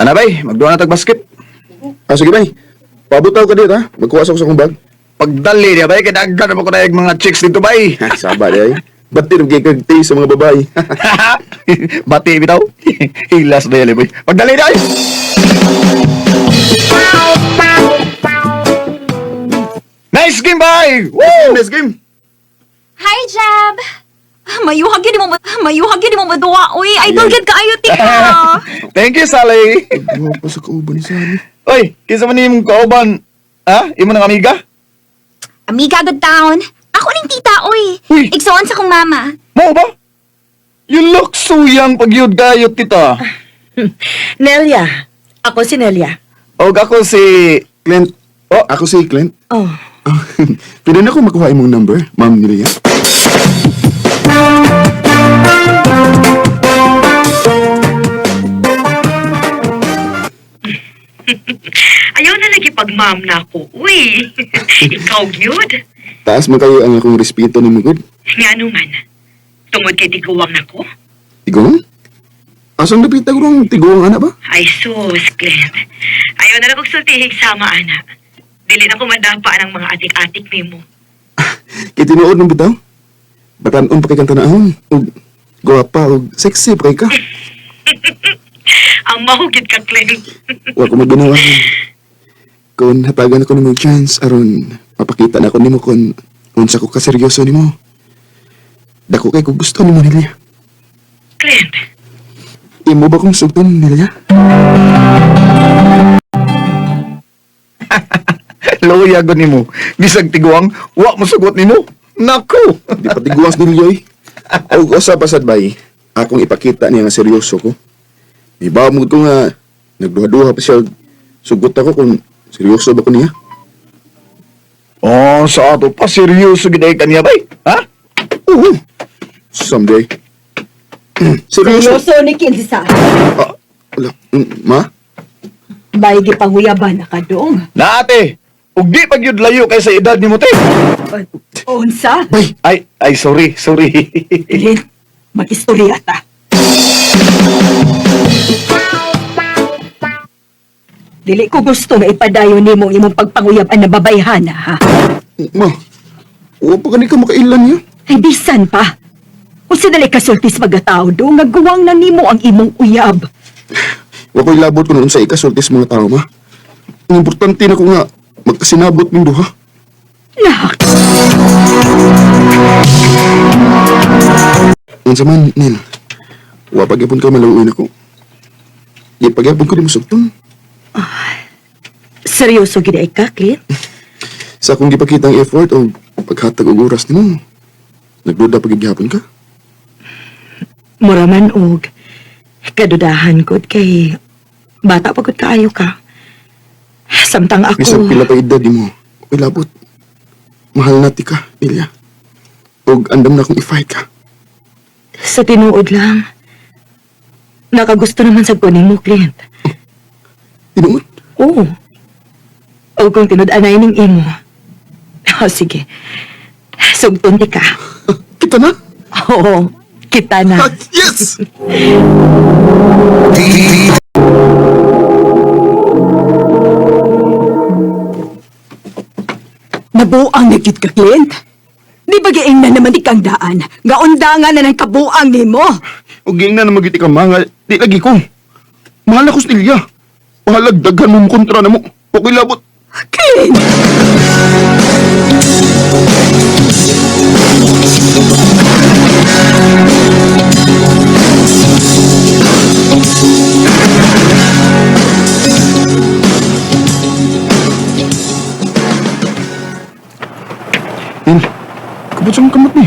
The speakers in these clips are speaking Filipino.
Ana bay, magduwa na tag-basket. Sige bay. Pabutaw ka dito ha. Magkuha sa akong bag. Pagdali niya bay, kadaghan naman ko na yung mga chicks dito bay. Saba di ay. Ba't din magkikagti sa mga babae? Bati bitaw. Hilas na yan boy. Pagdali na ay. Nice game bay! Woo! Nice game. Hi, Jab! Mayuhag yun mo maduwa. Uy, idol gid ka ayo tika. Thank you, Sally. Gawa pa sa kauban ni Sally. Oy, kinsa man imong kauban? Ha? Imo nang amiga? Amiga, good town. Ako ning tita, uy. Uy. Igsoon sa kong mama. Mo ba? You look so young pag yun kayo, tita. Nelia. Ako si Nelia. Og ako si... Clint. Oh. Ako si Clint. Oh. Pwede na ako makuha imong number, ma'am nila yan. Ayaw na lagi pag-ma'am na ako. Uy, ikaw yun. Taas man kayo ang akong respeto ni Mugod. Nga naman. Tungod kay tiguwang na ko. Tigong? Asang napita ko rong tiguang ana ba? Ay sus, Clint. Ayaw na lang kong sultihig sama, ana. Dili na ko madapa ng mga atik-atik ni mo. Kitinuod ng bitaw. Batanon pa kay kang tanahon. Og gwapa og sexy pa kay ka. Ang mahugid ka, Clint. Wa ko maginawa. Kung hatagan ako nimo chance aron mapakita na ako nimo kung unsa ko kaseryoso nimo. Dako kay ko gusto nimo nila. Clint, Imo ba kong sugton nila? Loya ko nimo. Bisag tiguang, wa mo sugot nimo. Naku! Di pati guwas nila yoy. Og usa pasad bay. Akong ipakita niya nga seryoso ko. Ibaw mo ko nga nagduha-duha pa siya. Sugot ako kung seryoso ba ko niya. Oh, sa ato pa seryoso giday kaniya bay. Ha? Oo. Someday. Seryoso? Seryoso ni Kinsa. Ah, wala. Ma? Baygi panguyaban na ka doong. Na ate, ug di pag yun layo kay sa edad nimo te. Unsa? Bay! Ay sorry. Ilin, mag-istorya ta. Dili ko gusto nga ipadayon nimo ang imong pagpanguyaban na babayhan, ha? Ma, huwag pa ka makailan niya. Ay, bisan pa. Kung sinali kasultis magatao do, nga guwang na nimo ang imong uyab. Huwag ko'y labot ko noon sa ikasultis mga tao, ma. Ang importante na ko nga, magkasinabot ng duha. Nak, Ang saman, Nel, huwag pagyapon ka malawin ako. Di pagyapon ko di masugtong. seryoso gid ay ka, Clint? Sa akong gipakita ang effort o paghatag og oras nimo, nagduda pagigyapon ka. Muraman og kadudahan gud kay bata pa gud kaayo ka. Samtang ako... Bisag pila pa edad mo, okay labot. Mahal na ti ka, Ilya. Og andam na akong i-fight ka. Sa tinuod lang, nakagusto naman sa kunin mo, Clint. Tinuod? Oo. O kung tinud-anay ning imo. O sige, sugton di ka. Kita na? Oo, kita na. Yes! Nabuang na gid ka, Clint. Di ba giing na naman ikang daan? Nga undangan na ng kabuang nimo. Og ging na namagiti ka mga, di lagi ko. Mahal ako stilya. Mahalag daghan mong kontra na mo. Okay labot. Clint! Il, kabot sa mong kamot ni.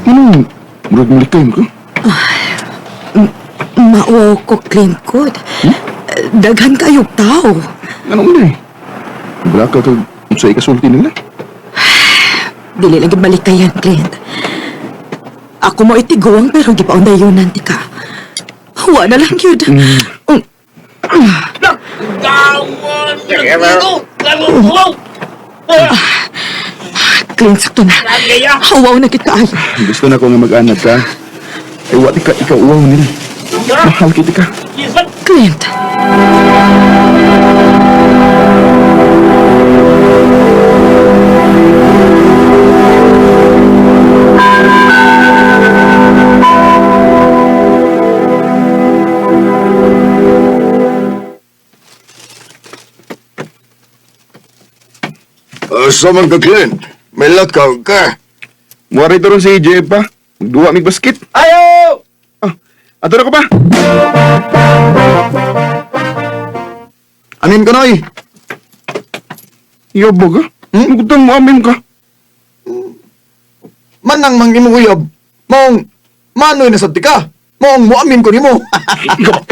Anong, murag malikay mo ka? Mao ko, Clint, good. Daghan kayong tao. Anong na eh? Wala ka kag sa ikasulti nila. Dili lang balik kayan, Clint. Ako mo itiguang pero di pa unayunan ti ka. Huwa na lang yun. Clint, sakto na. Hawaw na kita ay. Gusto na ko nga mag-anak ka. Ay, wati ka, ikaw uwaw nila. Mahal kita ka. Clint. Asa man ka, Clint? May lakaw ka. Muwari ito ron si Jeff pa. Magduwa mig basket. Ayaw! Ah, ato na ko pa. Amin ka na eh. Yabo ka? Gutang mo amin ka. Manang mangin mo uyab. Mong, manoy na sabti ka. Mong, muamin ko ni mo.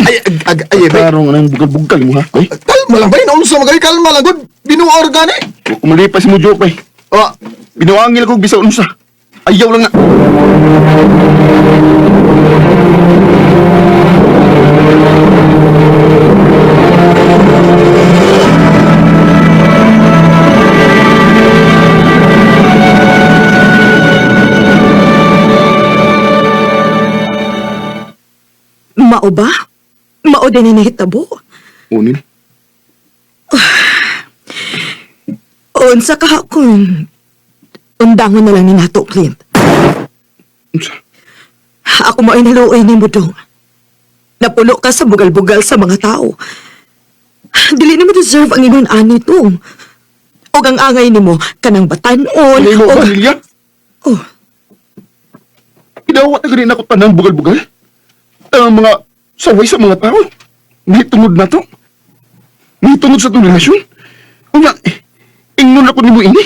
Ay, Tarong anang bugal-bugal mo ha. Ay, kalma lang ba? Naunsa magay kalma lang. Good, binuor gani. kumalipas mo joke bay. Ah, Binuangil ko bisa unsa. Ayaw lang nga. Mao ba? Mao din ni nahitabo. Unin. Unsa ka kung undangon na lang ni nato, Clint. Unsa? Ako mo ay naluoy ni mo dong. Napulo ka sa bugal-bugal sa mga tao. Dili na mo deserve ang inyong ani tong. O ang angay ni mo, kanang batanon. Ano mo o- pamilya? Oh, Idawat na ganun ako tanang bugal-bugal. Ang mga saway sa mga tao. May tungod na to. May tungod sa itong relasyon. Una, ingnon ako ni mo ini.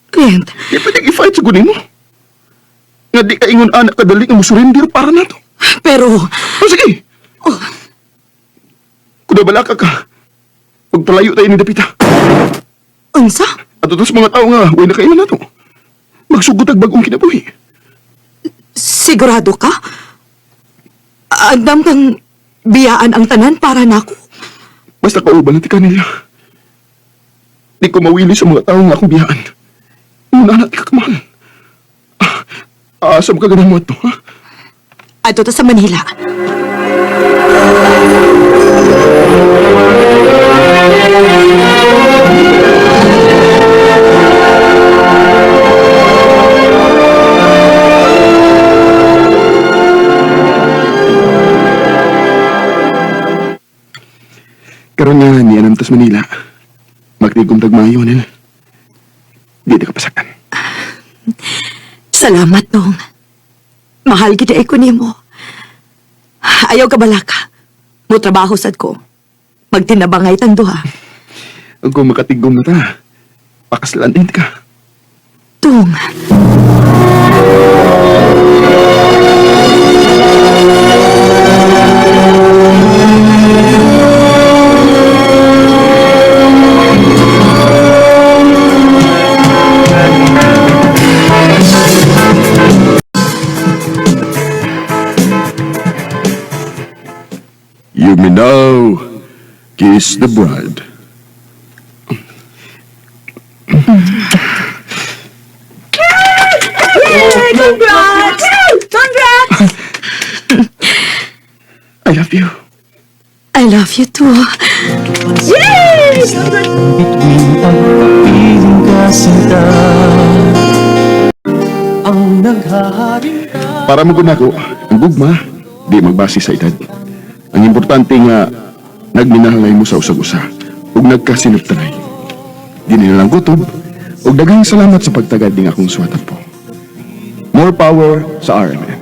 Clint, Di pwedeng i-fight sa gunin mo. Nga di ka ingon anak kadali nga musurindir para na to. pero O sige. Kung nabala ka, pagpalayo tayo ni Dapita. unsa? At ito sa mga tao nga, huwag na kayo na to. Magsugod ang bagong kinabuhi. Sigurado ka? Andam kang biyaan ang tanan para nako. Basta kauban natin kanila. Di ko mawili sa mga tao nga akong biyaan. Una na, di ka kamahal. Asam ka ganang mo ito, ha? Ato ta sa Manila. Karoon nga, niyanam tas Manila. Magtigom tagmayo, nil. Di ka pasakan. Salamat, Dong. Mahal gid ay ko nimo. Ayaw ka balaka. Mo trabaho sad ko. Magtinabangay tang duha. Ang kung makatigom na ta, pakaslan din ka. Dong. You may now kiss the bride. Congrats! Congrats! I love you. I love you too. Yes! Piling ka sinta ang naghaharing Para mo ako, ang gugma, di magbase sa edad. Ang importante nga, nagminahalay mo sa usag-usa, ug nagkasinuptanay. Di nilang gutob, ug daghang salamat sa pagtagad ng akong suwatan po. More power sa RMN.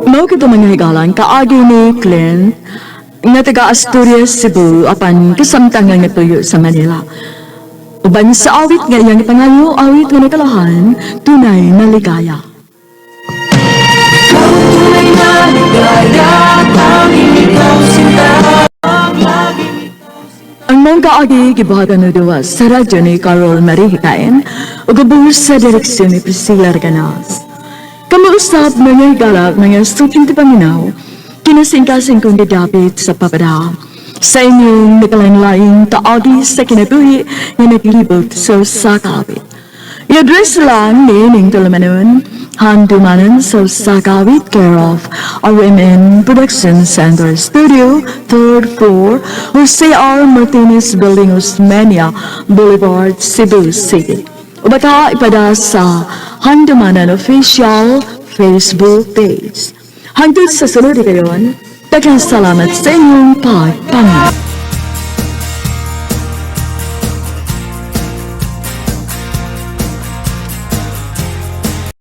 Mao kita mga higalan kaagi ni Clint nga taga Asturias, Cebu apan kasamtangan nga tuyo sa Manila. Uban sa awit nga iyang ipangayo, awit nga nakalahan, tunay na ligaya. Ang mga kaagi gibuhatan na duwa sa radyo ni Carol Marie Hikain o gabuhos sa direksyon ni Priscilla Arganas. Kamuusap mga higalak mga studyong ti Paminaw, kinasingkasing kong didapit sa papada. sa inyong nakalang-laing kaagi sa kinabuhi na naglibot sa sakawit. I-address lang ni Ning Tulumanon, handumanan sa sakawit care of RMN Production Center Studio, 3rd floor, Jose R. Martinez Building, Osmeña Boulevard, Cebu City. O baka ipada sa Handumanan Official Facebook page. Hanggang sa sunod kayon, daghang salamat sa inyong pagpanood.